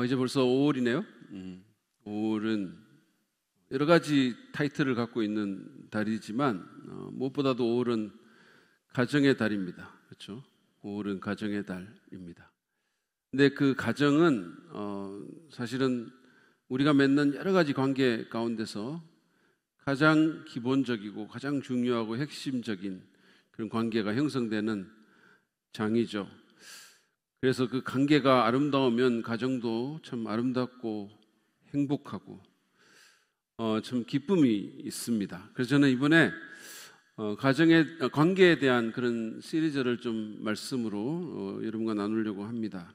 이제 벌써 5월이네요. 5월은 여러 가지 타이틀을 갖고 있는 달이지만 무엇보다도 5월은 가정의 달입니다. 그렇죠? 5월은 가정의 달입니다. 근데 그 가정은 사실은 우리가 맺는 여러 가지 관계 가운데서 가장 기본적이고 가장 중요하고 핵심적인 그런 관계가 형성되는 장이죠. 그래서 그 관계가 아름다우면 가정도 참 아름답고 행복하고 참 기쁨이 있습니다. 그래서 저는 이번에 가정의 관계에 대한 그런 시리즈를 좀 말씀으로 여러분과 나누려고 합니다.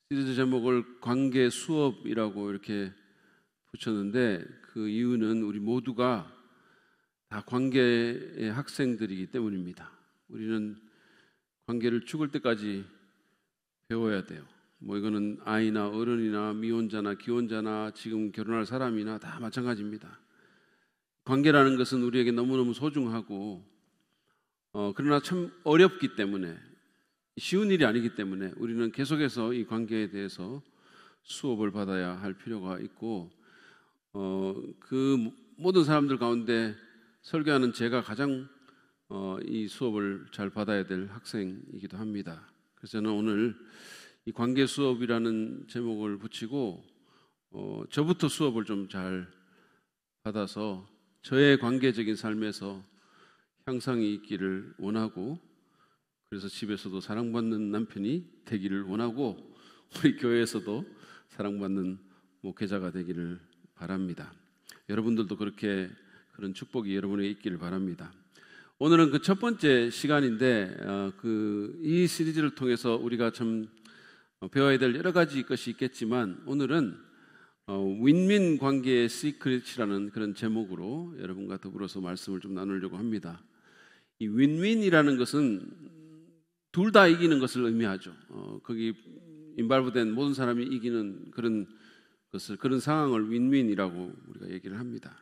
시리즈 제목을 관계 수업이라고 이렇게 붙였는데 그 이유는 우리 모두가 다 관계의 학생들이기 때문입니다. 우리는 관계를 죽을 때까지 배워야 돼요. 이거는 아이나 어른이나 미혼자나 기혼자나 지금 결혼할 사람이나 다 마찬가지입니다. 관계라는 것은 우리에게 너무너무 소중하고 그러나 참 어렵기 때문에 쉬운 일이 아니기 때문에 우리는 계속해서 이 관계에 대해서 수업을 받아야 할 필요가 있고 그 모든 사람들 가운데 설교하는 제가 가장 이 수업을 잘 받아야 될 학생이기도 합니다. 그래서 저는 오늘 이 관계 수업이라는 제목을 붙이고 저부터 수업을 좀 잘 받아서 저의 관계적인 삶에서 향상이 있기를 원하고 그래서 집에서도 사랑받는 남편이 되기를 원하고 우리 교회에서도 사랑받는 목회자가 되기를 바랍니다. 여러분들도 그런 축복이 여러분에게 있기를 바랍니다. 오늘은 그 첫 번째 시간인데 이 시리즈를 통해서 우리가 참 배워야 될 여러 가지 것이 있겠지만 오늘은 윈윈 관계의 시크릿이라는 그런 제목으로 여러분과 더불어서 말씀을 좀 나누려고 합니다. 이 윈윈이라는 것은 둘 다 이기는 것을 의미하죠. 거기 인발브된 모든 사람이 이기는 그런 상황을 윈윈이라고 우리가 얘기를 합니다.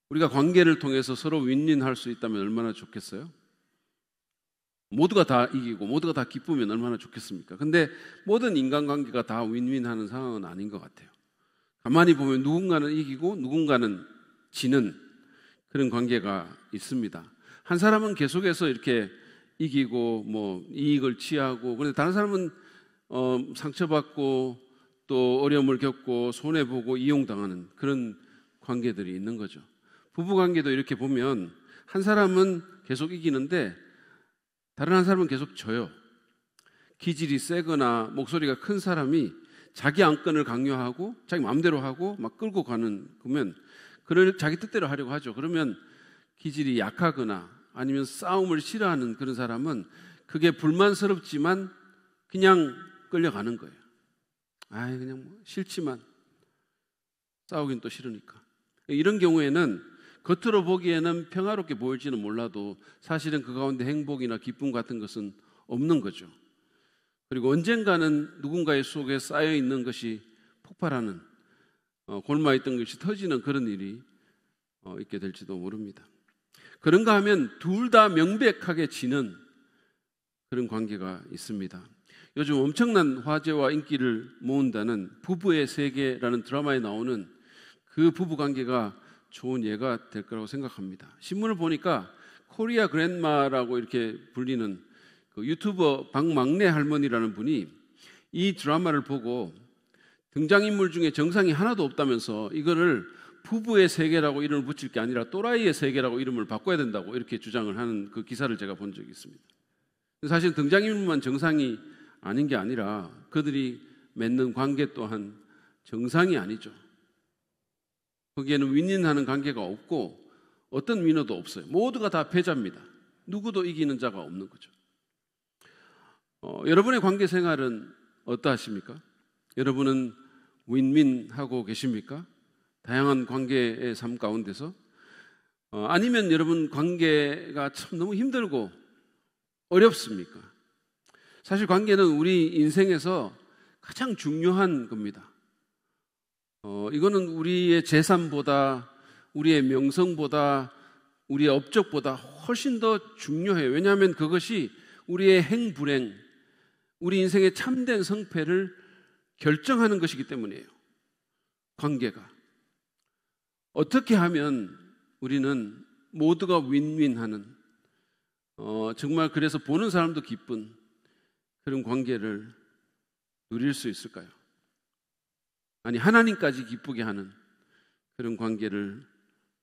우리가 관계를 통해서 서로 윈윈할 수 있다면 얼마나 좋겠어요? 모두가 다 이기고 모두가 다 기쁘면 얼마나 좋겠습니까? 근데 모든 인간관계가 다 윈윈하는 상황은 아닌 것 같아요. 가만히 보면 누군가는 이기고 누군가는 지는 그런 관계가 있습니다. 한 사람은 계속해서 이렇게 이기고 이익을 취하고 그런데 다른 사람은 상처받고 또 어려움을 겪고 손해보고 이용당하는 그런 관계들이 있는 거죠. 부부관계도 이렇게 보면 한 사람은 계속 이기는데 다른 한 사람은 계속 져요. 기질이 세거나 목소리가 큰 사람이 자기 안건을 강요하고 자기 마음대로 하고 막 끌고 가는 그러면 그를 자기 뜻대로 하려고 하죠. 그러면 기질이 약하거나 아니면 싸움을 싫어하는 그런 사람은 그게 불만스럽지만 그냥 끌려가는 거예요. 그냥 싫지만 싸우긴 또 싫으니까. 이런 경우에는 겉으로 보기에는 평화롭게 보일지는 몰라도 사실은 그 가운데 행복이나 기쁨 같은 것은 없는 거죠. 그리고 언젠가는 누군가의 속에 쌓여있는 것이 폭발하는 골마있던 것이 터지는 그런 일이 있게 될지도 모릅니다. 그런가 하면 둘 다 명백하게 지는 그런 관계가 있습니다. 요즘 엄청난 화제와 인기를 모은다는 부부의 세계라는 드라마에 나오는 그 부부관계가 좋은 예가 될 거라고 생각합니다. 신문을 보니까 코리아 그랜마라고 이렇게 불리는 그 유튜버 박막내 할머니라는 분이 이 드라마를 보고 등장인물 중에 정상이 하나도 없다면서 이거를 부부의 세계라고 이름을 붙일 게 아니라 또라이의 세계라고 이름을 바꿔야 된다고 이렇게 주장을 하는 그 기사를 제가 본 적이 있습니다. 사실 등장인물만 정상이 아닌 게 아니라 그들이 맺는 관계 또한 정상이 아니죠. 거기에는 윈윈하는 관계가 없고 어떤 위너도 없어요. 모두가 다 패자입니다. 누구도 이기는 자가 없는 거죠. 여러분의 관계 생활은 어떠하십니까? 여러분은 윈윈하고 계십니까? 다양한 관계의 삶 가운데서 아니면 여러분 관계가 참 너무 힘들고 어렵습니까? 사실 관계는 우리 인생에서 가장 중요한 겁니다. 이거는 우리의 재산보다 우리의 명성보다 우리의 업적보다 훨씬 더 중요해요. 왜냐하면 그것이 우리의 행불행, 우리 인생의 참된 성패를 결정하는 것이기 때문이에요. 관계가. 어떻게 하면 우리는 모두가 윈윈하는 정말 그래서 보는 사람도 기쁜 그런 관계를 누릴 수 있을까요? 아니, 하나님까지 기쁘게 하는 그런 관계를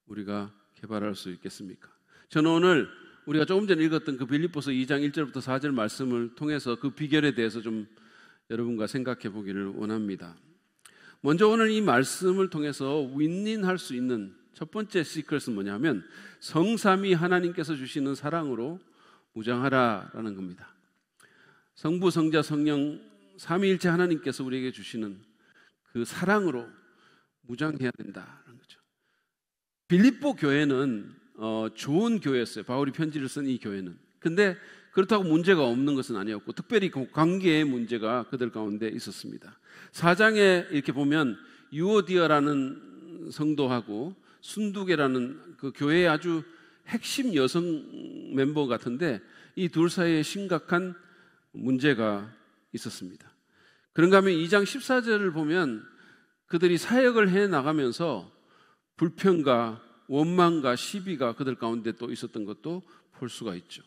우리가 개발할 수 있겠습니까? 저는 오늘 우리가 조금 전에 읽었던 그 빌립보서 2장 1절부터 4절 말씀을 통해서 그 비결에 대해서 좀 여러분과 생각해 보기를 원합니다. 먼저 오늘 이 말씀을 통해서 윈윈할 수 있는 첫 번째 시크릿은 뭐냐면 성삼위 하나님께서 주시는 사랑으로 무장하라라는 겁니다. 성부, 성자, 성령 삼위일체 하나님께서 우리에게 주시는 그 사랑으로 무장해야 된다는 거죠. 빌립보 교회는 좋은 교회였어요. 바울이 편지를 쓴 이 교회는. 근데 그렇다고 문제가 없는 것은 아니었고 특별히 관계의 문제가 그들 가운데 있었습니다. 4장에 이렇게 보면 유오디아라는 성도하고 순두계라는 그 교회의 아주 핵심 여성 멤버 같은데 이 둘 사이에 심각한 문제가 있었습니다. 그런가 하면 2장 14절을 보면 그들이 사역을 해나가면서 불평과 원망과 시비가 그들 가운데 또 있었던 것도 볼 수가 있죠.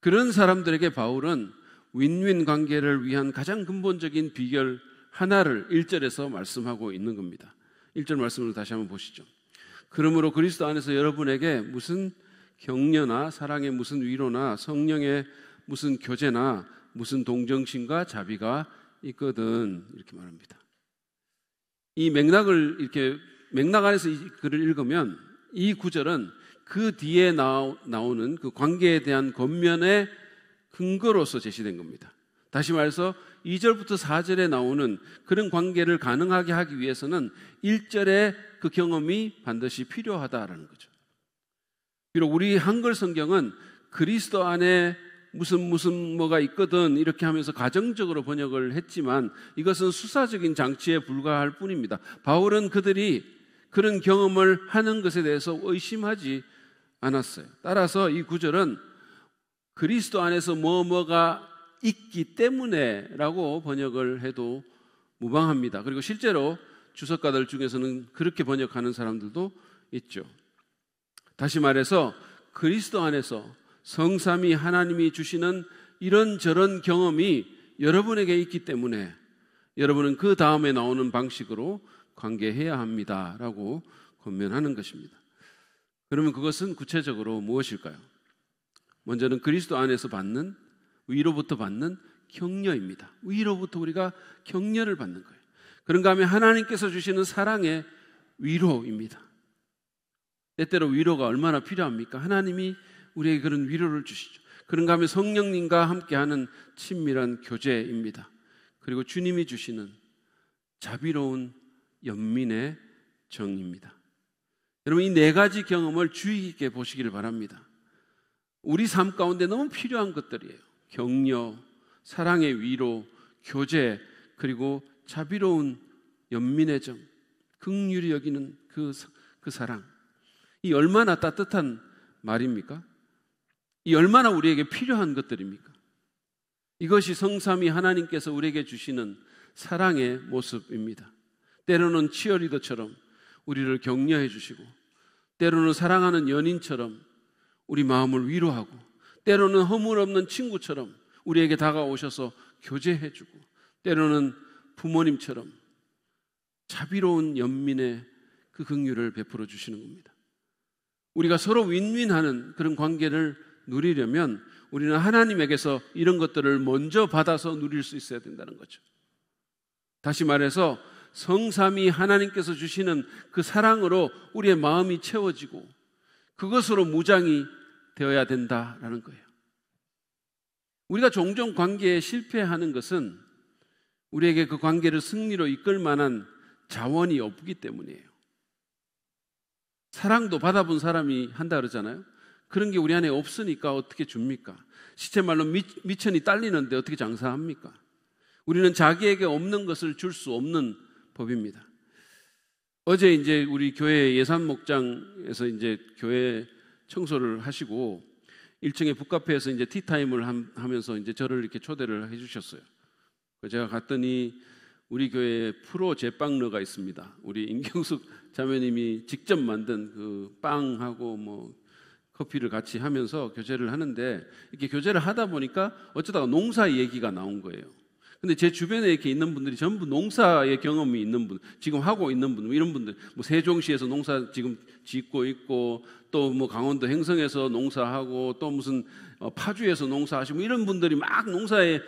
그런 사람들에게 바울은 윈윈 관계를 위한 가장 근본적인 비결 하나를 1절에서 말씀하고 있는 겁니다. 1절 말씀을 다시 한번 보시죠. 그러므로 그리스도 안에서 여러분에게 무슨 격려나 사랑의 무슨 위로나 성령의 무슨 교제나 무슨 동정심과 자비가 있거든, 이렇게 말합니다. 이 맥락을 이렇게 맥락 안에서 이 글을 읽으면 이 구절은 그 뒤에 나오는 그 관계에 대한 겉면의 근거로서 제시된 겁니다. 다시 말해서 2절부터 4절에 나오는 그런 관계를 가능하게 하기 위해서는 1절의 그 경험이 반드시 필요하다라는 거죠. 비록 우리 한글 성경은 그리스도 안에 무슨 뭐가 있거든 이렇게 하면서 가정적으로 번역을 했지만 이것은 수사적인 장치에 불과할 뿐입니다. 바울은 그들이 그런 경험을 하는 것에 대해서 의심하지 않았어요. 따라서 이 구절은 그리스도 안에서 뭐가 있기 때문에 라고 번역을 해도 무방합니다. 그리고 실제로 주석가들 중에서는 그렇게 번역하는 사람들도 있죠. 다시 말해서 그리스도 안에서 성삼위 하나님이 주시는 이런저런 경험이 여러분에게 있기 때문에 여러분은 그 다음에 나오는 방식으로 관계해야 합니다 라고 권면하는 것입니다. 그러면 그것은 구체적으로 무엇일까요? 먼저는 그리스도 안에서 받는 위로부터 받는 격려입니다. 위로부터 우리가 격려를 받는 거예요. 그런가 하면 하나님께서 주시는 사랑의 위로입니다. 때때로 위로가 얼마나 필요합니까? 하나님이 우리에게 그런 위로를 주시죠. 그런가 하면 성령님과 함께하는 친밀한 교제입니다. 그리고 주님이 주시는 자비로운 연민의 정입니다. 여러분, 이 네 가지 경험을 주의 깊게 보시기를 바랍니다. 우리 삶 가운데 너무 필요한 것들이에요. 격려, 사랑의 위로, 교제, 그리고 자비로운 연민의 정, 긍휼히 여기는 그 사랑. 이 얼마나 따뜻한 말입니까? 이 얼마나 우리에게 필요한 것들입니까? 이것이 성삼위 하나님께서 우리에게 주시는 사랑의 모습입니다. 때로는 치어리더처럼 우리를 격려해 주시고, 때로는 사랑하는 연인처럼 우리 마음을 위로하고, 때로는 허물없는 친구처럼 우리에게 다가오셔서 교제해 주고, 때로는 부모님처럼 자비로운 연민의 그 긍휼을 베풀어 주시는 겁니다. 우리가 서로 윈윈하는 그런 관계를 누리려면 우리는 하나님에게서 이런 것들을 먼저 받아서 누릴 수 있어야 된다는 거죠. 다시 말해서 성삼위 하나님께서 주시는 그 사랑으로 우리의 마음이 채워지고 그것으로 무장이 되어야 된다라는 거예요. 우리가 종종 관계에 실패하는 것은 우리에게 그 관계를 승리로 이끌 만한 자원이 없기 때문이에요. 사랑도 받아본 사람이 한다 그러잖아요. 그런 게 우리 안에 없으니까 어떻게 줍니까? 시체말로 미천이 딸리는데 어떻게 장사합니까? 우리는 자기에게 없는 것을 줄 수 없는 법입니다. 어제 이제 우리 교회 예산 목장에서 이제 교회 청소를 하시고 1층의 북카페에서 이제 티타임을 하면서 이제 저를 이렇게 초대를 해 주셨어요. 제가 갔더니 우리 교회에 프로 제빵러가 있습니다. 우리 임경숙 자매님이 직접 만든 그 빵하고 뭐 커피를 같이 하면서 교제를 하는데, 이렇게 교제를 하다 보니까 어쩌다가 농사 얘기가 나온 거예요. 근데 제 주변에 이렇게 있는 분들이 전부 농사의 경험이 있는 분, 지금 하고 있는 분, 이런 분들, 뭐 세종시에서 농사 지금 짓고 있고, 또 뭐 강원도 행성에서 농사하고, 또 무슨 파주에서 농사하시고, 이런 분들이 막 농사의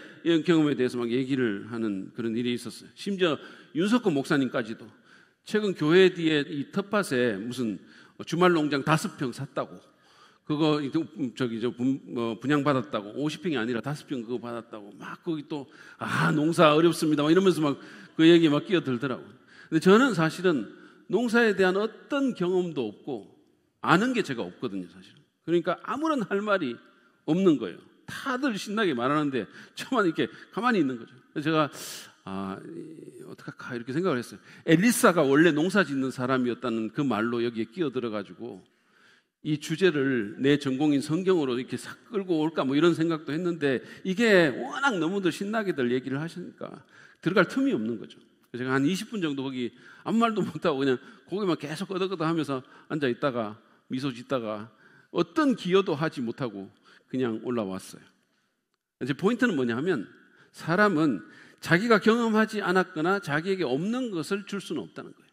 경험에 대해서 막 얘기를 하는 그런 일이 있었어요. 심지어 윤석권 목사님까지도 최근 교회 뒤에 이 텃밭에 무슨 주말 농장 5평 샀다고, 그거 분양받았다고, 50평이 아니라 5평 그거 받았다고 막 거기 또 농사 어렵습니다 막 이러면서 막 그 얘기 막 끼어들더라고요. 근데 저는 사실은 농사에 대한 어떤 경험도 없고 아는 게 제가 없거든요, 사실은. 그러니까 아무런 할 말이 없는 거예요. 다들 신나게 말하는데 저만 이렇게 가만히 있는 거죠. 그래서 제가 어떡할까 이렇게 생각을 했어요. 엘리사가 원래 농사 짓는 사람이었다는 그 말로 여기에 끼어들어가지고 이 주제를 내 전공인 성경으로 이렇게 싹 끌고 올까 뭐 이런 생각도 했는데, 이게 워낙 너무들 신나게들 얘기를 하시니까 들어갈 틈이 없는 거죠. 그래서 제가 한 20분 정도 거기 아무 말도 못하고 그냥 거기만 계속 끄덕끄덕 하면서 앉아 있다가 미소 짓다가 어떤 기여도 하지 못하고 그냥 올라왔어요. 이제 포인트는 뭐냐 하면, 사람은 자기가 경험하지 않았거나 자기에게 없는 것을 줄 수는 없다는 거예요.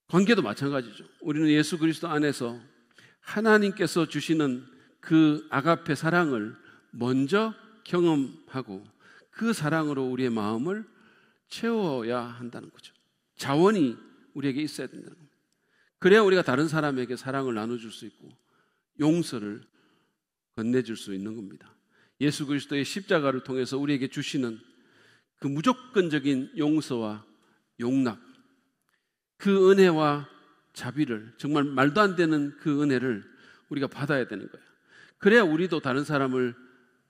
관계도 마찬가지죠. 우리는 예수 그리스도 안에서 하나님께서 주시는 그 아가페 사랑을 먼저 경험하고 그 사랑으로 우리의 마음을 채워야 한다는 거죠. 자원이 우리에게 있어야 된다는 겁니다. 그래야 우리가 다른 사람에게 사랑을 나눠줄 수 있고 용서를 건네줄 수 있는 겁니다. 예수 그리스도의 십자가를 통해서 우리에게 주시는 그 무조건적인 용서와 용납, 그 은혜와 자비를, 정말 말도 안 되는 그 은혜를 우리가 받아야 되는 거예요. 그래야 우리도 다른 사람을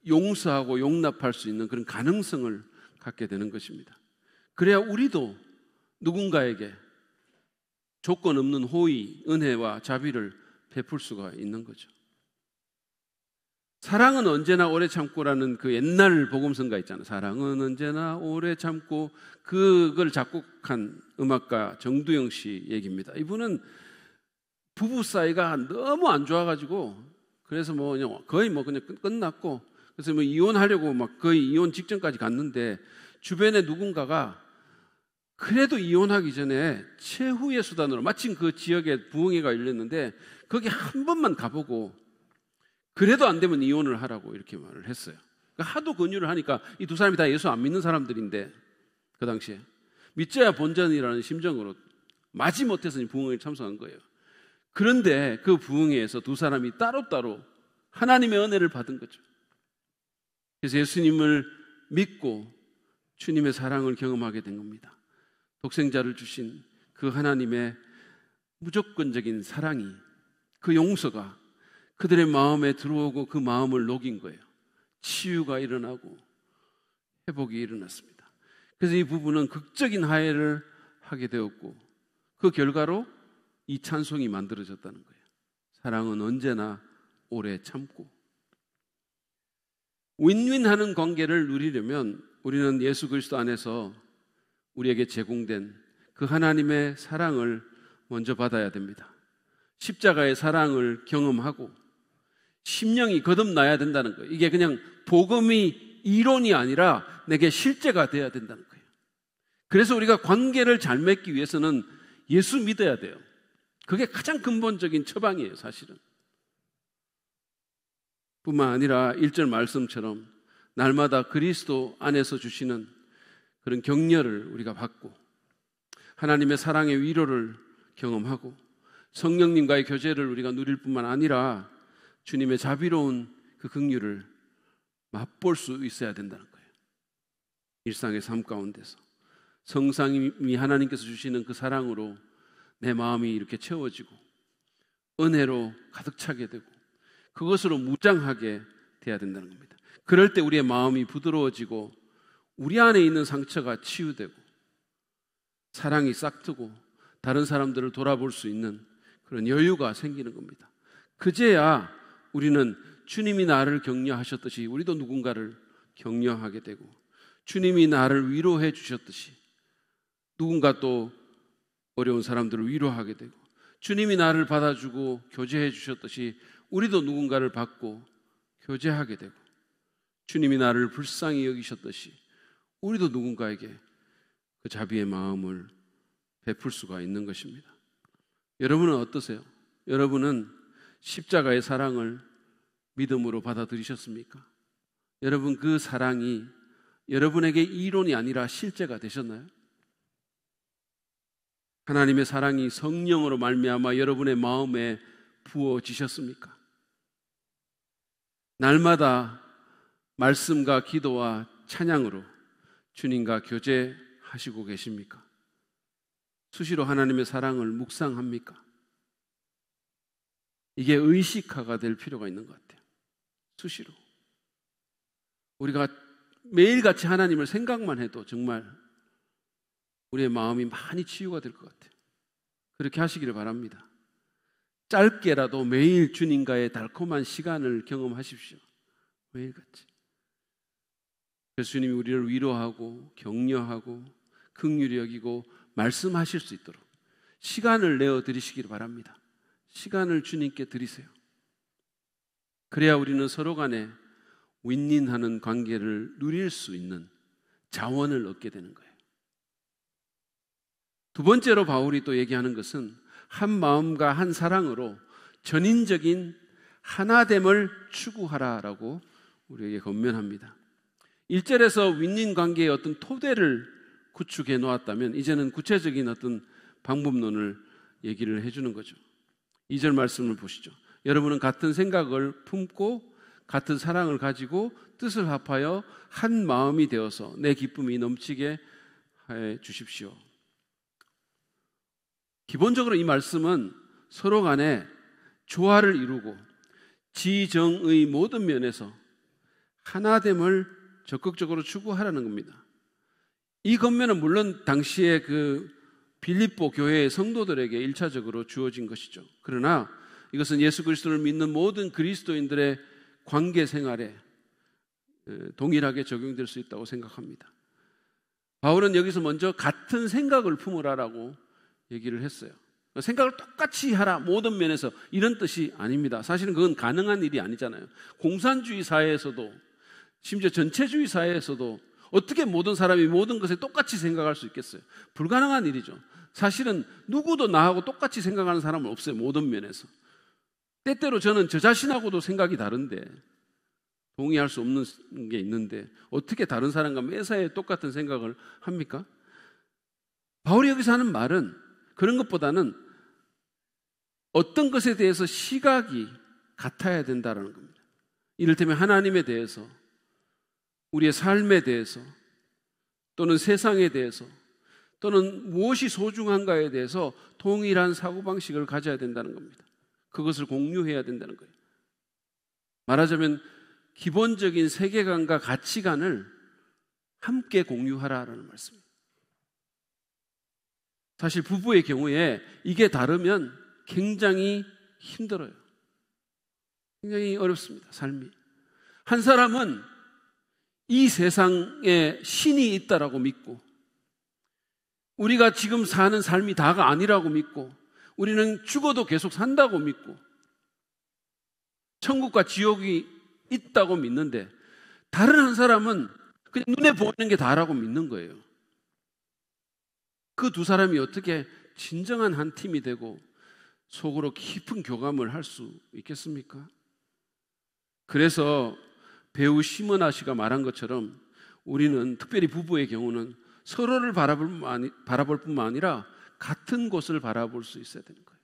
용서하고 용납할 수 있는 그런 가능성을 갖게 되는 것입니다. 그래야 우리도 누군가에게 조건 없는 호의, 은혜와 자비를 베풀 수가 있는 거죠. 사랑은 언제나 오래 참고라는 그 옛날 복음성가 있잖아요. 사랑은 언제나 오래 참고, 그걸 작곡한 음악가 정두영 씨 얘기입니다. 이분은 부부 사이가 너무 안 좋아가지고, 그래서 뭐 그냥 거의 뭐 그냥 끝났고, 그래서 뭐 이혼하려고 막 거의 이혼 직전까지 갔는데, 주변에 누군가가 그래도 이혼하기 전에 최후의 수단으로, 마침 그 지역에 부흥회가 열렸는데 거기 한 번만 가보고 그래도 안 되면 이혼을 하라고 이렇게 말을 했어요. 그러니까 하도 권유를 하니까, 이 두 사람이 다 예수 안 믿는 사람들인데 그 당시에 믿져야 본전이라는 심정으로 마지못해서 부흥회에 참석한 거예요. 그런데 그 부흥회에서 두 사람이 따로따로 하나님의 은혜를 받은 거죠. 그래서 예수님을 믿고 주님의 사랑을 경험하게 된 겁니다. 독생자를 주신 그 하나님의 무조건적인 사랑이, 그 용서가 그들의 마음에 들어오고 그 마음을 녹인 거예요. 치유가 일어나고 회복이 일어났습니다. 그래서 이 부부는 극적인 화해를 하게 되었고, 그 결과로 이 찬송이 만들어졌다는 거예요. 사랑은 언제나 오래 참고. 윈윈하는 관계를 누리려면 우리는 예수 그리스도 안에서 우리에게 제공된 그 하나님의 사랑을 먼저 받아야 됩니다. 십자가의 사랑을 경험하고 심령이 거듭나야 된다는 거예요. 이게 그냥 복음이 이론이 아니라 내게 실제가 돼야 된다는 거예요. 그래서 우리가 관계를 잘 맺기 위해서는 예수 믿어야 돼요. 그게 가장 근본적인 처방이에요, 사실은. 뿐만 아니라 1절 말씀처럼 날마다 그리스도 안에서 주시는 그런 격려를 우리가 받고, 하나님의 사랑의 위로를 경험하고, 성령님과의 교제를 우리가 누릴 뿐만 아니라 주님의 자비로운 그 긍휼을 맛볼 수 있어야 된다는 거예요. 일상의 삶 가운데서 성삼위 하나님께서 주시는 그 사랑으로 내 마음이 이렇게 채워지고 은혜로 가득 차게 되고 그것으로 무장하게 돼야 된다는 겁니다. 그럴 때 우리의 마음이 부드러워지고 우리 안에 있는 상처가 치유되고 사랑이 싹트고 다른 사람들을 돌아볼 수 있는 그런 여유가 생기는 겁니다. 그제야 우리는 주님이 나를 격려하셨듯이 우리도 누군가를 격려하게 되고, 주님이 나를 위로해 주셨듯이 누군가 또 어려운 사람들을 위로하게 되고, 주님이 나를 받아주고 교제해 주셨듯이 우리도 누군가를 받고 교제하게 되고, 주님이 나를 불쌍히 여기셨듯이 우리도 누군가에게 그 자비의 마음을 베풀 수가 있는 것입니다. 여러분은 어떠세요? 여러분은 십자가의 사랑을 믿음으로 받아들이셨습니까? 여러분, 그 사랑이 여러분에게 이론이 아니라 실제가 되셨나요? 하나님의 사랑이 성령으로 말미암아 여러분의 마음에 부어지셨습니까? 날마다 말씀과 기도와 찬양으로 주님과 교제하시고 계십니까? 수시로 하나님의 사랑을 묵상합니까? 이게 의식화가 될 필요가 있는 것 같아요. 수시로 우리가 매일같이 하나님을 생각만 해도 정말 우리의 마음이 많이 치유가 될 것 같아요. 그렇게 하시기를 바랍니다. 짧게라도 매일 주님과의 달콤한 시간을 경험하십시오. 매일같이. 그래서 주님이 우리를 위로하고 격려하고 긍휼히 여기고 말씀하실 수 있도록 시간을 내어드리시기를 바랍니다. 시간을 주님께 드리세요. 그래야 우리는 서로 간에 윈윈하는 관계를 누릴 수 있는 자원을 얻게 되는 거예요. 두 번째로 바울이 또 얘기하는 것은 한 마음과 한 사랑으로 전인적인 하나됨을 추구하라라고 우리에게 권면합니다. 1절에서 윈윈 관계의 어떤 토대를 구축해 놓았다면 이제는 구체적인 어떤 방법론을 얘기를 해주는 거죠. 2절 말씀을 보시죠. 여러분은 같은 생각을 품고 같은 사랑을 가지고 뜻을 합하여 한 마음이 되어서 내 기쁨이 넘치게 해 주십시오. 기본적으로 이 말씀은 서로 간에 조화를 이루고 지정의 모든 면에서 하나됨을 적극적으로 추구하라는 겁니다. 이 권면은 물론 당시에 그 빌립보 교회의 성도들에게 1차적으로 주어진 것이죠. 그러나 이것은 예수 그리스도를 믿는 모든 그리스도인들의 관계 생활에 동일하게 적용될 수 있다고 생각합니다. 바울은 여기서 먼저 같은 생각을 품으라라고 얘기를 했어요. 생각을 똑같이 하라 모든 면에서, 이런 뜻이 아닙니다. 사실은 그건 가능한 일이 아니잖아요. 공산주의 사회에서도, 심지어 전체주의 사회에서도 어떻게 모든 사람이 모든 것에 똑같이 생각할 수 있겠어요? 불가능한 일이죠. 사실은 누구도 나하고 똑같이 생각하는 사람은 없어요. 모든 면에서. 때때로 저는 저 자신하고도 생각이 다른데, 동의할 수 없는 게 있는데 어떻게 다른 사람과 매사에 똑같은 생각을 합니까? 바울이 여기서 하는 말은 그런 것보다는 어떤 것에 대해서 시각이 같아야 된다는 겁니다. 이를테면 하나님에 대해서, 우리의 삶에 대해서, 또는 세상에 대해서, 또는 무엇이 소중한가에 대해서 동일한 사고방식을 가져야 된다는 겁니다. 그것을 공유해야 된다는 거예요. 말하자면 기본적인 세계관과 가치관을 함께 공유하라는 말씀입니다. 사실 부부의 경우에 이게 다르면 굉장히 힘들어요. 굉장히 어렵습니다, 삶이. 한 사람은 이 세상에 신이 있다라고 믿고, 우리가 지금 사는 삶이 다가 아니라고 믿고, 우리는 죽어도 계속 산다고 믿고, 천국과 지옥이 있다고 믿는데, 다른 한 사람은 그냥 눈에 보이는 게 다라고 믿는 거예요. 그 두 사람이 어떻게 진정한 한 팀이 되고 속으로 깊은 교감을 할 수 있겠습니까? 그래서 배우 시모나 씨가 말한 것처럼 우리는, 특별히 부부의 경우는 서로를 바라볼 뿐만 아니라 같은 곳을 바라볼 수 있어야 되는 거예요.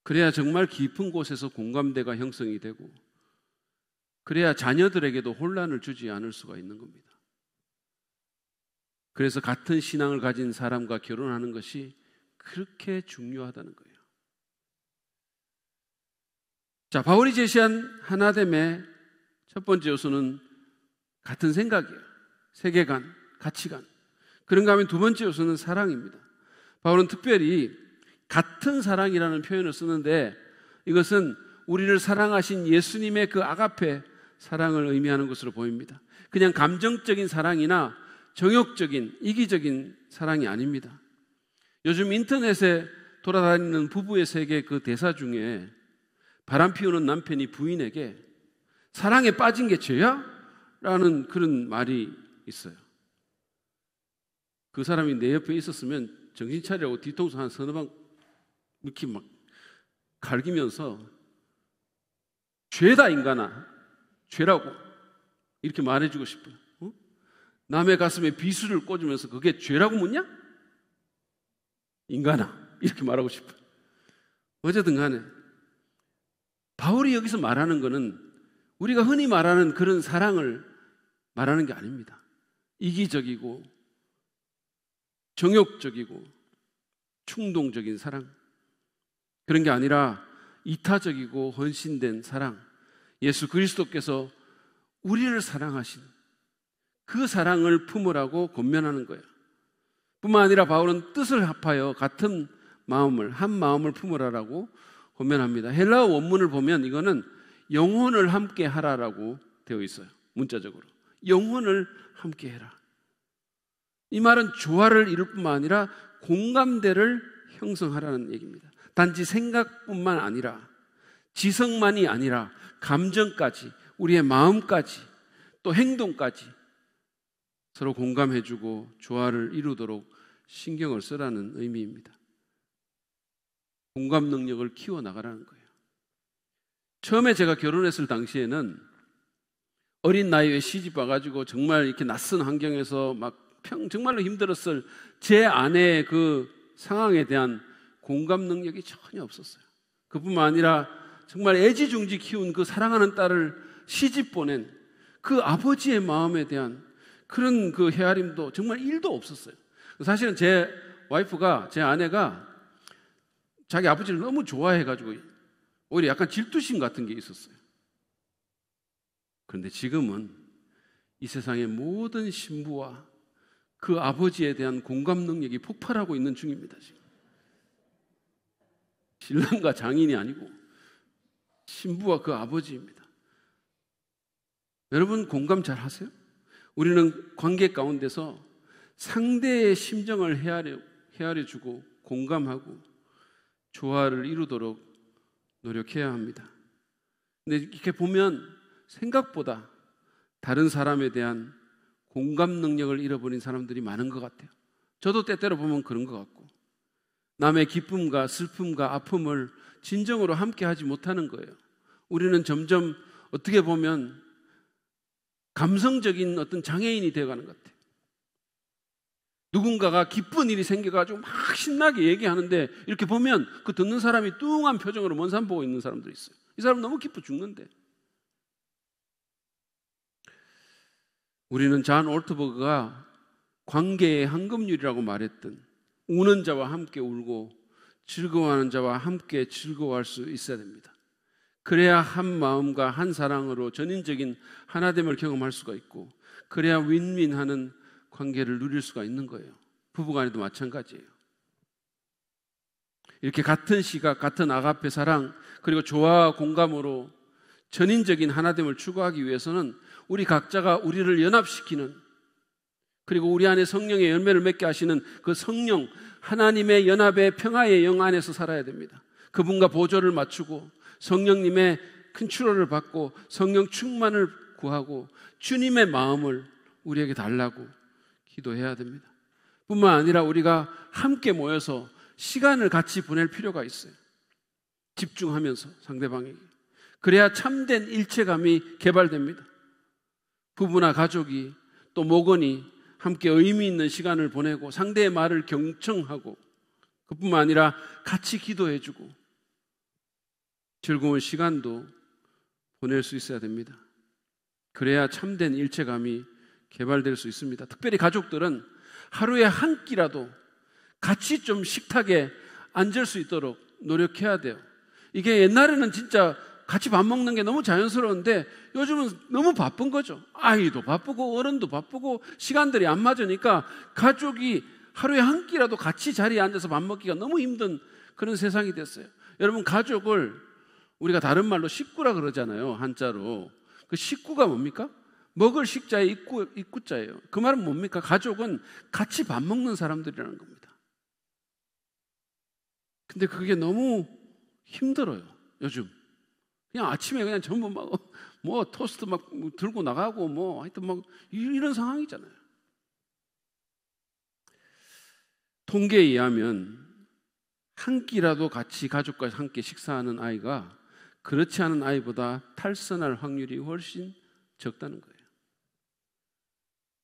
그래야 정말 깊은 곳에서 공감대가 형성이 되고, 그래야 자녀들에게도 혼란을 주지 않을 수가 있는 겁니다. 그래서 같은 신앙을 가진 사람과 결혼하는 것이 그렇게 중요하다는 거예요. 자, 바울이 제시한 하나됨의 첫 번째 요소는 같은 생각이에요. 세계관, 가치관. 그런가 하면 두 번째 요소는 사랑입니다. 바울은 특별히 같은 사랑이라는 표현을 쓰는데, 이것은 우리를 사랑하신 예수님의 그 아가페 사랑을 의미하는 것으로 보입니다. 그냥 감정적인 사랑이나 정욕적인, 이기적인 사랑이 아닙니다. 요즘 인터넷에 돌아다니는 부부의 세계 그 대사 중에 바람 피우는 남편이 부인에게 사랑에 빠진 게 죄야? 라는 그런 말이 있어요. 그 사람이 내 옆에 있었으면 정신 차리라고 뒤통수 한 서너 방 이렇게 막 갈기면서 죄다 인간아, 죄라고 이렇게 말해주고 싶어요. 남의 가슴에 비수를 꽂으면서 그게 죄라고 묻냐? 인간아, 이렇게 말하고 싶어요. 어쨌든 간에 바울이 여기서 말하는 것은 우리가 흔히 말하는 그런 사랑을 말하는 게 아닙니다. 이기적이고 정욕적이고 충동적인 사랑, 그런 게 아니라 이타적이고 헌신된 사랑, 예수 그리스도께서 우리를 사랑하신 그 사랑을 품으라고 권면하는 거예요. 뿐만 아니라 바울은 뜻을 합하여 같은 마음을, 한 마음을 품으라라고 권면합니다. 헬라어 원문을 보면 이거는 영혼을 함께 하라라고 되어 있어요. 문자적으로 영혼을 함께 해라. 이 말은 조화를 이룰 뿐만 아니라 공감대를 형성하라는 얘기입니다. 단지 생각뿐만 아니라 지성만이 아니라 감정까지, 우리의 마음까지, 또 행동까지 서로 공감해주고 조화를 이루도록 신경을 쓰라는 의미입니다. 공감 능력을 키워나가라는 거예요. 처음에 제가 결혼했을 당시에는 어린 나이에 시집 와가지고 정말 이렇게 낯선 환경에서 막 정말로 힘들었을 제 아내의 그 상황에 대한 공감 능력이 전혀 없었어요. 그뿐만 아니라 정말 애지중지 키운 그 사랑하는 딸을 시집 보낸 그 아버지의 마음에 대한 그런 그 헤아림도 정말 1도 없었어요. 사실은 제 와이프가, 제 아내가 자기 아버지를 너무 좋아해가지고 오히려 약간 질투심 같은 게 있었어요. 그런데 지금은 이 세상의 모든 신부와 그 아버지에 대한 공감 능력이 폭발하고 있는 중입니다. 지금 신랑과 장인이 아니고 신부와 그 아버지입니다. 여러분 공감 잘 하세요? 우리는 관계 가운데서 상대의 심정을 헤아려주고 공감하고 조화를 이루도록 노력해야 합니다. 근데 이렇게 보면 생각보다 다른 사람에 대한 공감 능력을 잃어버린 사람들이 많은 것 같아요. 저도 때때로 보면 그런 것 같고, 남의 기쁨과 슬픔과 아픔을 진정으로 함께 하지 못하는 거예요. 우리는 점점 어떻게 보면 감성적인 어떤 장애인이 되어가는 것 같아요. 누군가가 기쁜 일이 생겨가지고 막 신나게 얘기하는데 이렇게 보면 그 듣는 사람이 뚱한 표정으로 먼 산 보고 있는 사람들이 있어요. 이 사람 너무 기뻐 죽는데. 우리는 잔 올트버그가 관계의 황금률이라고 말했던 우는 자와 함께 울고 즐거워하는 자와 함께 즐거워할 수 있어야 됩니다. 그래야 한 마음과 한 사랑으로 전인적인 하나됨을 경험할 수가 있고, 그래야 윈윈하는 관계를 누릴 수가 있는 거예요. 부부간에도 마찬가지예요. 이렇게 같은 시각, 같은 아가페 사랑, 그리고 조화와 공감으로 전인적인 하나됨을 추구하기 위해서는 우리 각자가 우리를 연합시키는, 그리고 우리 안에 성령의 열매를 맺게 하시는 그 성령, 하나님의 연합의 평화의 영 안에서 살아야 됩니다. 그분과 보조를 맞추고 성령님의 컨트롤을 받고 성령 충만을 구하고 주님의 마음을 우리에게 달라고 기도해야 됩니다. 뿐만 아니라 우리가 함께 모여서 시간을 같이 보낼 필요가 있어요. 집중하면서 상대방에게. 그래야 참된 일체감이 개발됩니다. 부부나 가족이 또 목원이 함께 의미 있는 시간을 보내고 상대의 말을 경청하고, 그뿐만 아니라 같이 기도해주고 즐거운 시간도 보낼 수 있어야 됩니다. 그래야 참된 일체감이 개발될 수 있습니다. 특별히 가족들은 하루에 한 끼라도 같이 좀 식탁에 앉을 수 있도록 노력해야 돼요. 이게 옛날에는 진짜 같이 밥 먹는 게 너무 자연스러운데 요즘은 너무 바쁜 거죠. 아이도 바쁘고 어른도 바쁘고 시간들이 안 맞으니까 가족이 하루에 한 끼라도 같이 자리에 앉아서 밥 먹기가 너무 힘든 그런 세상이 됐어요. 여러분, 가족을 우리가 다른 말로 식구라 그러잖아요, 한자로. 그 식구가 뭡니까? 먹을 식자의 입구자예요. 그 말은 뭡니까? 가족은 같이 밥 먹는 사람들이라는 겁니다. 근데 그게 너무 힘들어요, 요즘. 그냥 아침에 그냥 전부 막 뭐 토스트 막 들고 나가고 뭐 하여튼 막 이런 상황이잖아요. 통계에 의하면 한 끼라도 같이 가족과 함께 식사하는 아이가 그렇지 않은 아이보다 탈선할 확률이 훨씬 적다는 거예요.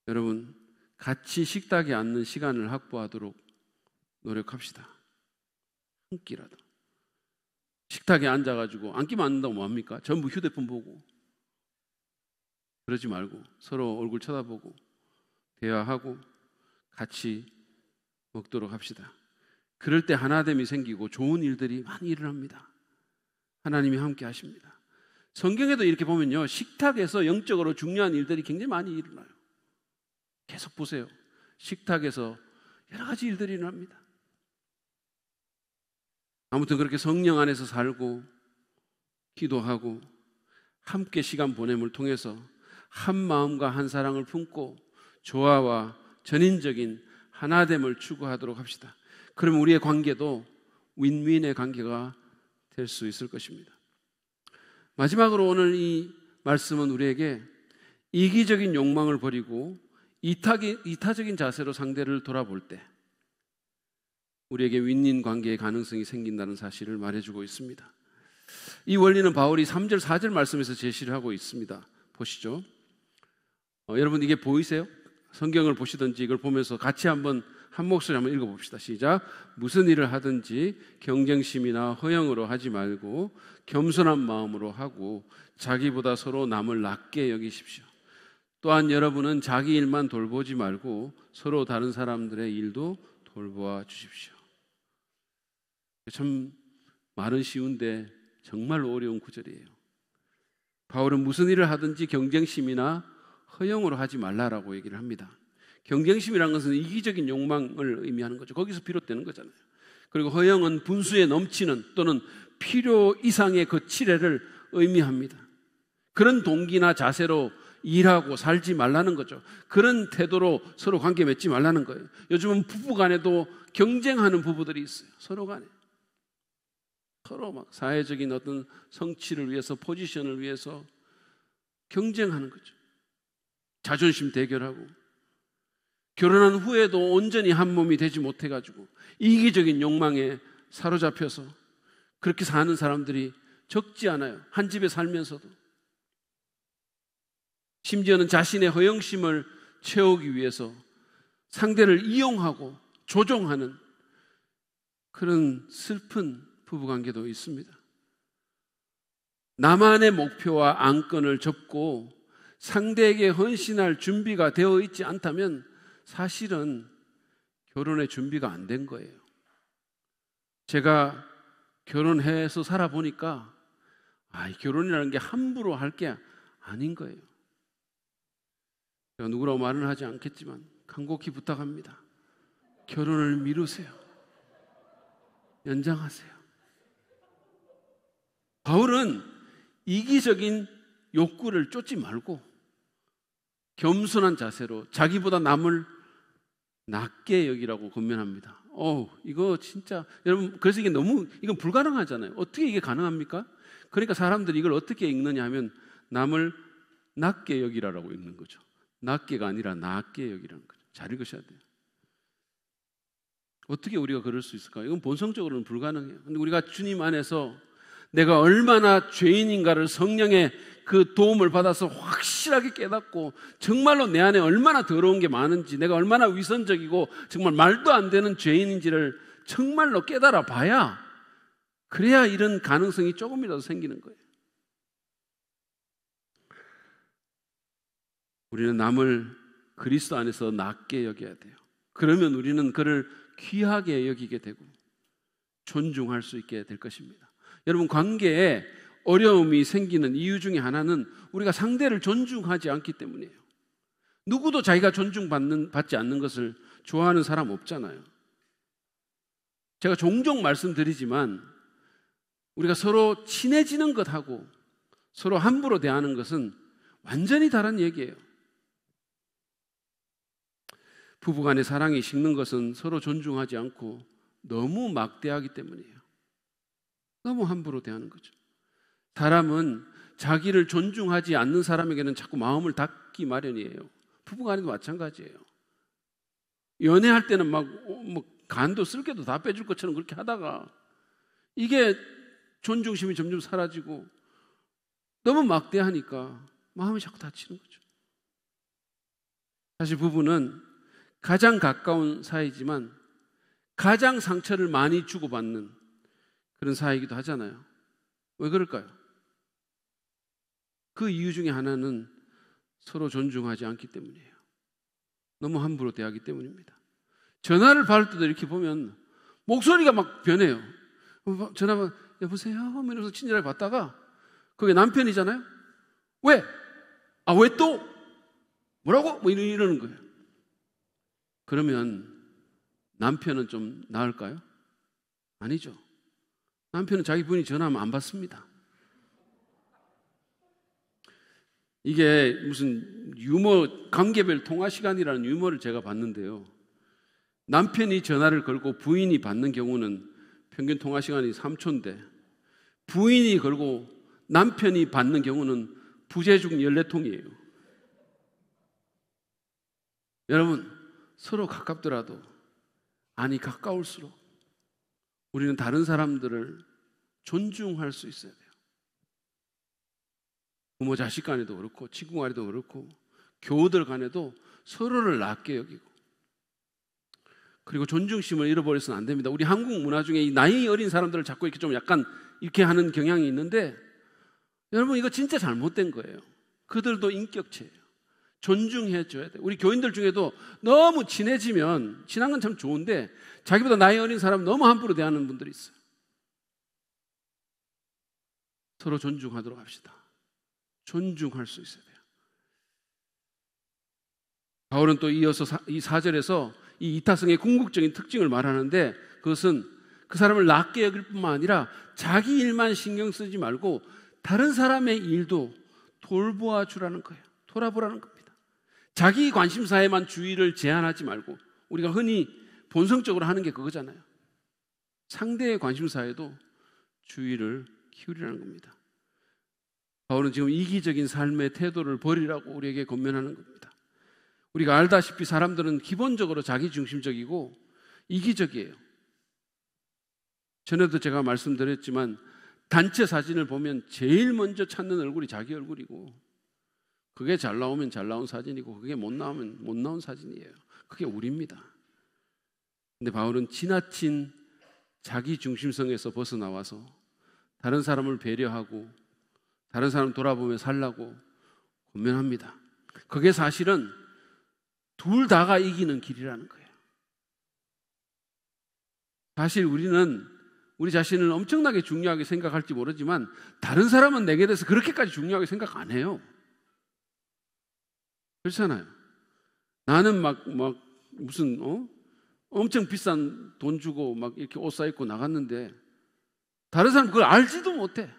여러분, 같이 식탁에 앉는 시간을 확보하도록 노력합시다. 한 끼라도. 식탁에 앉아가지고 앉기만 앉는다고 뭐합니까? 전부 휴대폰 보고. 그러지 말고 서로 얼굴 쳐다보고 대화하고 같이 먹도록 합시다. 그럴 때 하나됨이 생기고 좋은 일들이 많이 일어납니다. 하나님이 함께 하십니다. 성경에도 이렇게 보면요, 식탁에서 영적으로 중요한 일들이 굉장히 많이 일어나요. 계속 보세요. 식탁에서 여러 가지 일들이 일어납니다. 아무튼 그렇게 성령 안에서 살고 기도하고 함께 시간 보냄을 통해서 한 마음과 한 사랑을 품고 조화와 전인적인 하나됨을 추구하도록 합시다. 그러면 우리의 관계도 윈윈의 관계가 될 수 있을 것입니다. 마지막으로 오늘 이 말씀은 우리에게 이기적인 욕망을 버리고 이타적인 자세로 상대를 돌아볼 때 우리에게 윈윈 관계의 가능성이 생긴다는 사실을 말해주고 있습니다. 이 원리는 바울이 3절 4절 말씀에서 제시를 하고 있습니다. 보시죠. 여러분 이게 보이세요? 성경을 보시든지 이걸 보면서 같이 한번 한 목소리 한번 읽어봅시다. 시작. 무슨 일을 하든지 경쟁심이나 허영으로 하지 말고 겸손한 마음으로 하고 자기보다 서로 남을 낮게 여기십시오. 또한 여러분은 자기 일만 돌보지 말고 서로 다른 사람들의 일도 돌보아 주십시오. 참 말은 쉬운데 정말 어려운 구절이에요. 바울은 무슨 일을 하든지 경쟁심이나 허영으로 하지 말라라고 얘기를 합니다. 경쟁심이라는 것은 이기적인 욕망을 의미하는 거죠. 거기서 비롯되는 거잖아요. 그리고 허영은 분수에 넘치는 또는 필요 이상의 그 치레를 의미합니다. 그런 동기나 자세로 일하고 살지 말라는 거죠. 그런 태도로 서로 관계 맺지 말라는 거예요. 요즘은 부부 간에도 경쟁하는 부부들이 있어요. 서로 간에. 서로 막 사회적인 어떤 성취를 위해서, 포지션을 위해서 경쟁하는 거죠. 자존심 대결하고 결혼한 후에도 온전히 한 몸이 되지 못해가지고 이기적인 욕망에 사로잡혀서 그렇게 사는 사람들이 적지 않아요. 한 집에 살면서도. 심지어는 자신의 허영심을 채우기 위해서 상대를 이용하고 조종하는 그런 슬픈 부부관계도 있습니다. 나만의 목표와 안건을 접고 상대에게 헌신할 준비가 되어 있지 않다면 사실은 결혼의 준비가 안 된 거예요. 제가 결혼해서 살아보니까 결혼이라는 게 함부로 할 게 아닌 거예요. 제가 누구라고 말은 하지 않겠지만 간곡히 부탁합니다. 결혼을 미루세요. 연장하세요. 바울은 이기적인 욕구를 쫓지 말고 겸손한 자세로 자기보다 남을 낮게 여기라고 권면합니다. 이거 진짜 여러분, 그래서 이게 이건 불가능하잖아요. 어떻게 이게 가능합니까? 그러니까 사람들이 이걸 어떻게 읽느냐 하면 남을 낮게 여기라고 읽는 거죠. 낮게가 아니라 낮게 여기라는 거죠. 잘 읽으셔야 돼요. 어떻게 우리가 그럴 수 있을까요? 이건 본성적으로는 불가능해요. 근데 우리가 주님 안에서 내가 얼마나 죄인인가를 성령의 그 도움을 받아서 확실하게 깨닫고 정말로 내 안에 얼마나 더러운 게 많은지, 내가 얼마나 위선적이고 정말 말도 안 되는 죄인인지를 정말로 깨달아 봐야, 그래야 이런 가능성이 조금이라도 생기는 거예요. 우리는 남을 그리스도 안에서 낮게 여겨야 돼요. 그러면 우리는 그를 귀하게 여기게 되고 존중할 수 있게 될 것입니다. 여러분, 관계에 어려움이 생기는 이유 중에 하나는 우리가 상대를 존중하지 않기 때문이에요. 누구도 자기가 존중받지 않는 것을 좋아하는 사람 없잖아요. 제가 종종 말씀드리지만 우리가 서로 친해지는 것하고 서로 함부로 대하는 것은 완전히 다른 얘기예요. 부부간의 사랑이 식는 것은 서로 존중하지 않고 너무 막대하기 때문이에요. 너무 함부로 대하는 거죠. 사람은 자기를 존중하지 않는 사람에게는 자꾸 마음을 닫기 마련이에요. 부부간에도 마찬가지예요. 연애할 때는 막 간도 쓸개도 다 빼줄 것처럼 그렇게 하다가 이게 존중심이 점점 사라지고 너무 막대하니까 마음이 자꾸 다치는 거죠. 사실 부부는 가장 가까운 사이지만 가장 상처를 많이 주고받는 그런 사이이기도 하잖아요. 왜 그럴까요? 그 이유 중에 하나는 서로 존중하지 않기 때문이에요. 너무 함부로 대하기 때문입니다. 전화를 받을 때도 이렇게 보면 목소리가 막 변해요. 전화 여보세요? 이러면서 친절하게 받다가 그게 남편이잖아요. 왜? 왜 또? 뭐라고? 뭐 이러는 거예요. 그러면 남편은 좀 나을까요? 아니죠. 남편은 자기 부인이 전화하면 안 받습니다. 이게 무슨 유머, 관계별 통화 시간이라는 유머를 제가 봤는데요. 남편이 전화를 걸고 부인이 받는 경우는 평균 통화 시간이 3초인데 부인이 걸고 남편이 받는 경우는 부재중 14통이에요. 여러분, 서로 가깝더라도 아니 가까울수록 우리는 다른 사람들을 존중할 수 있어야 돼요. 부모 자식 간에도 그렇고 친구 간에도 그렇고 교우들 간에도 서로를 낮게 여기고 그리고 존중심을 잃어버려서는 안 됩니다. 우리 한국 문화 중에 이 나이 어린 사람들을 자꾸 이렇게 좀 약간 이렇게 하는 경향이 있는데 여러분 이거 진짜 잘못된 거예요. 그들도 인격체예요. 존중해 줘야 돼요. 우리 교인들 중에도 너무 친해지면 친한 건 참 좋은데 자기보다 나이 어린 사람 너무 함부로 대하는 분들이 있어요. 서로 존중하도록 합시다. 존중할 수 있어야 돼요. 바울은 또 이어서 이 4절에서 이 이타성의 궁극적인 특징을 말하는데 그것은 그 사람을 낮게 여길 뿐만 아니라 자기 일만 신경 쓰지 말고 다른 사람의 일도 돌보아 주라는 거예요. 돌아보라는 겁니다. 자기 관심사에만 주의를 제한하지 말고 우리가 흔히 본성적으로 하는 게 그거잖아요. 상대의 관심사에도 주의를 기울이라는 겁니다. 바울은 지금 이기적인 삶의 태도를 버리라고 우리에게 권면하는 겁니다. 우리가 알다시피 사람들은 기본적으로 자기중심적이고 이기적이에요. 전에도 제가 말씀드렸지만 단체 사진을 보면 제일 먼저 찾는 얼굴이 자기 얼굴이고 그게 잘 나오면 잘 나온 사진이고 그게 못 나오면 못 나온 사진이에요. 그게 우리입니다. 근데 바울은 지나친 자기중심성에서 벗어나와서 다른 사람을 배려하고 다른 사람 돌아보며 살라고 권면합니다. 그게 사실은 둘 다가 이기는 길이라는 거예요. 사실 우리는 우리 자신을 엄청나게 중요하게 생각할지 모르지만 다른 사람은 내게 대해서 그렇게까지 중요하게 생각 안 해요. 그렇잖아요. 나는 막 무슨 엄청 비싼 돈 주고 막 이렇게 옷 사입고 나갔는데 다른 사람은 그걸 알지도 못해.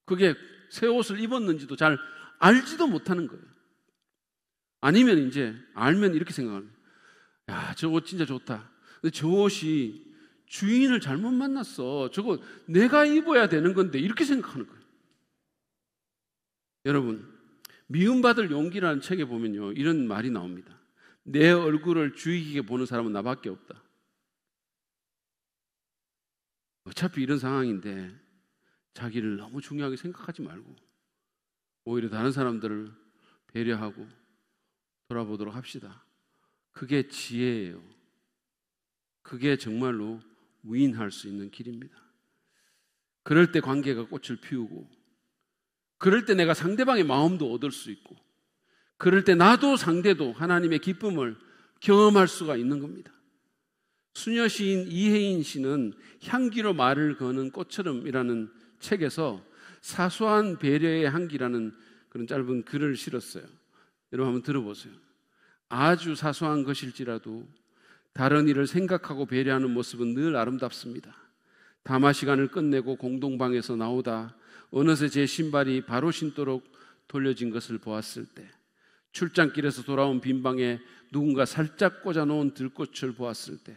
그게 새 옷을 입었는지도 잘 알지도 못하는 거예요. 아니면 이제 알면 이렇게 생각하는 거예요. 야, 저 옷 진짜 좋다. 근데 저 옷이 주인을 잘못 만났어. 저거 내가 입어야 되는 건데 이렇게 생각하는 거예요. 여러분, 미움받을 용기라는 책에 보면요 이런 말이 나옵니다. 내 얼굴을 주의 깊게 보는 사람은 나밖에 없다. 어차피 이런 상황인데 자기를 너무 중요하게 생각하지 말고 오히려 다른 사람들을 배려하고 돌아보도록 합시다. 그게 지혜예요. 그게 정말로 위인할 수 있는 길입니다. 그럴 때 관계가 꽃을 피우고 그럴 때 내가 상대방의 마음도 얻을 수 있고 그럴 때 나도 상대도 하나님의 기쁨을 경험할 수가 있는 겁니다. 수녀 시인 이혜인 씨는 향기로 말을 거는 꽃처럼이라는 책에서 사소한 배려의 향기라는 그런 짧은 글을 실었어요. 여러분 한번 들어보세요. 아주 사소한 것일지라도 다른 이를 생각하고 배려하는 모습은 늘 아름답습니다. 담화 시간을 끝내고 공동방에서 나오다 어느새 제 신발이 바로 신도록 돌려진 것을 보았을 때, 출장길에서 돌아온 빈방에 누군가 살짝 꽂아놓은 들꽃을 보았을 때,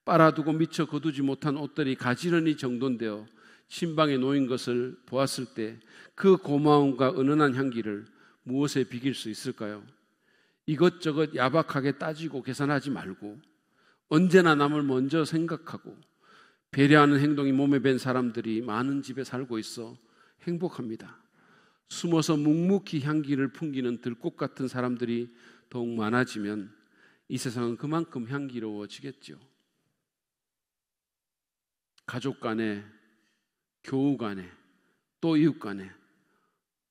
빨아두고 미처 거두지 못한 옷들이 가지런히 정돈되어 신방에 놓인 것을 보았을 때, 그 고마움과 은은한 향기를 무엇에 비길 수 있을까요? 이것저것 야박하게 따지고 계산하지 말고 언제나 남을 먼저 생각하고 배려하는 행동이 몸에 밴 사람들이 많은 집에 살고 있어 행복합니다. 숨어서 묵묵히 향기를 풍기는 들꽃 같은 사람들이 더욱 많아지면 이 세상은 그만큼 향기로워지겠죠. 가족 간에, 교우 간에, 또 이웃 간에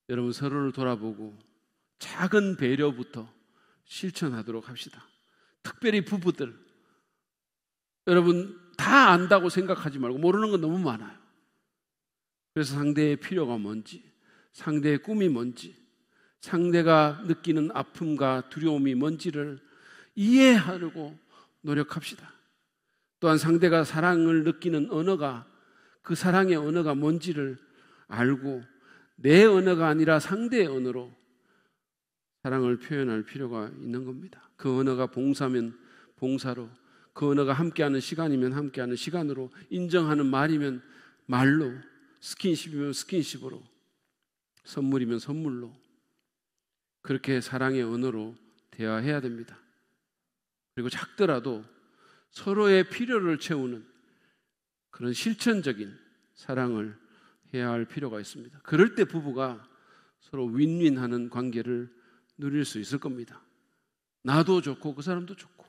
여러분 서로를 돌아보고 작은 배려부터 실천하도록 합시다. 특별히 부부들, 여러분 다 안다고 생각하지 말고, 모르는 건 너무 많아요. 그래서 상대의 필요가 뭔지, 상대의 꿈이 뭔지, 상대가 느끼는 아픔과 두려움이 뭔지를 이해하려고 노력합시다. 또한 상대가 사랑을 느끼는 언어가, 그 사랑의 언어가 뭔지를 알고 내 언어가 아니라 상대의 언어로 사랑을 표현할 필요가 있는 겁니다. 그 언어가 봉사면 봉사로, 그 언어가 함께하는 시간이면 함께하는 시간으로, 인정하는 말이면 말로, 스킨십이면 스킨십으로, 선물이면 선물로, 그렇게 사랑의 언어로 대화해야 됩니다. 그리고 작더라도 서로의 필요를 채우는 그런 실천적인 사랑을 해야 할 필요가 있습니다. 그럴 때 부부가 서로 윈윈하는 관계를 누릴 수 있을 겁니다. 나도 좋고 그 사람도 좋고.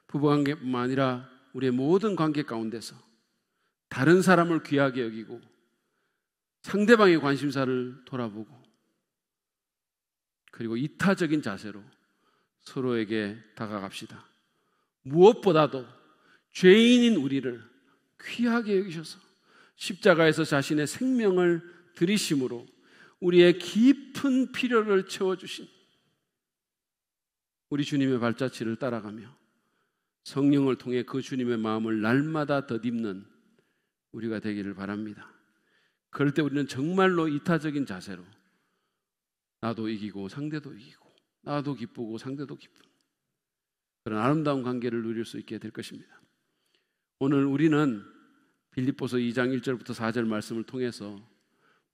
부부관계뿐만 아니라 우리의 모든 관계 가운데서 다른 사람을 귀하게 여기고 상대방의 관심사를 돌아보고, 그리고 이타적인 자세로 서로에게 다가갑시다. 무엇보다도 죄인인 우리를 귀하게 여기셔서 십자가에서 자신의 생명을 들이심으로 우리의 깊은 필요를 채워주신 우리 주님의 발자취를 따라가며 성령을 통해 그 주님의 마음을 날마다 덧입는 우리가 되기를 바랍니다. 그럴 때 우리는 정말로 이타적인 자세로 나도 이기고 상대도 이기고, 나도 기쁘고 상대도 기쁜 그런 아름다운 관계를 누릴 수 있게 될 것입니다. 오늘 우리는 빌립보서 2장 1절부터 4절 말씀을 통해서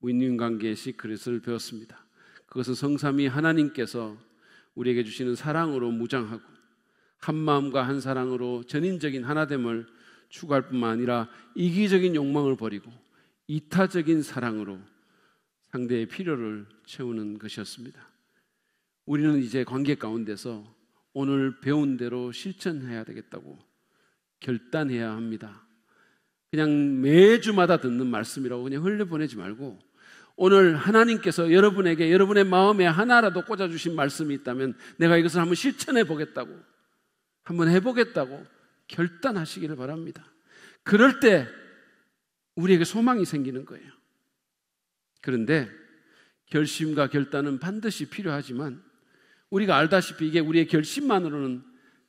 윈윈 관계의 시크릿을 배웠습니다. 그것은 성삼위 하나님께서 우리에게 주시는 사랑으로 무장하고 한 마음과 한 사랑으로 전인적인 하나됨을 추구할 뿐만 아니라 이기적인 욕망을 버리고 이타적인 사랑으로 상대의 필요를 채우는 것이었습니다. 우리는 이제 관계 가운데서 오늘 배운 대로 실천해야 되겠다고 결단해야 합니다. 그냥 매주마다 듣는 말씀이라고 그냥 흘려보내지 말고, 오늘 하나님께서 여러분에게 여러분의 마음에 하나라도 꽂아주신 말씀이 있다면 내가 이것을 한번 실천해 보겠다고, 한번 해보겠다고 결단하시기를 바랍니다. 그럴 때 우리에게 소망이 생기는 거예요. 그런데 결심과 결단은 반드시 필요하지만 우리가 알다시피 이게 우리의 결심만으로는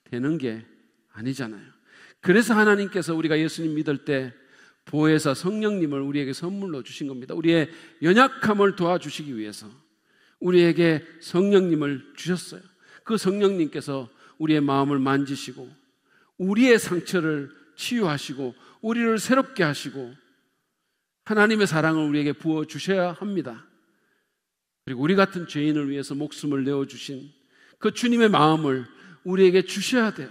되는 게 아니잖아요. 그래서 하나님께서 우리가 예수님 믿을 때 보혜사 성령님을 우리에게 선물로 주신 겁니다. 우리의 연약함을 도와주시기 위해서 우리에게 성령님을 주셨어요. 그 성령님께서 우리의 마음을 만지시고 우리의 상처를 치유하시고 우리를 새롭게 하시고 하나님의 사랑을 우리에게 부어주셔야 합니다. 그리고 우리 같은 죄인을 위해서 목숨을 내어주신 그 주님의 마음을 우리에게 주셔야 돼요.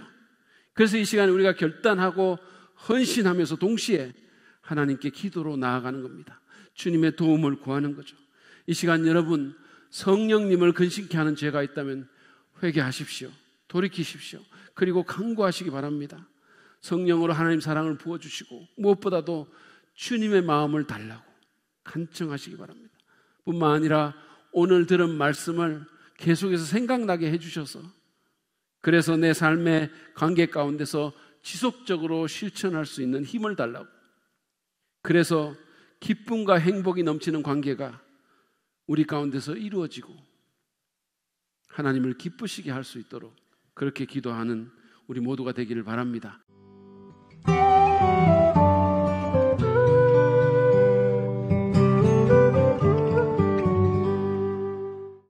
그래서 이 시간에 우리가 결단하고 헌신하면서 동시에 하나님께 기도로 나아가는 겁니다. 주님의 도움을 구하는 거죠. 이 시간 여러분, 성령님을 근심케 하는 죄가 있다면 회개하십시오. 돌이키십시오. 그리고 간구하시기 바랍니다. 성령으로 하나님 사랑을 부어주시고 무엇보다도 주님의 마음을 달라고 간청하시기 바랍니다. 뿐만 아니라 오늘 들은 말씀을 계속해서 생각나게 해주셔서 그래서 내 삶의 관계 가운데서 지속적으로 실천할 수 있는 힘을 달라고, 그래서 기쁨과 행복이 넘치는 관계가 우리 가운데서 이루어지고 하나님을 기쁘시게 할 수 있도록 그렇게 기도하는 우리 모두가 되기를 바랍니다.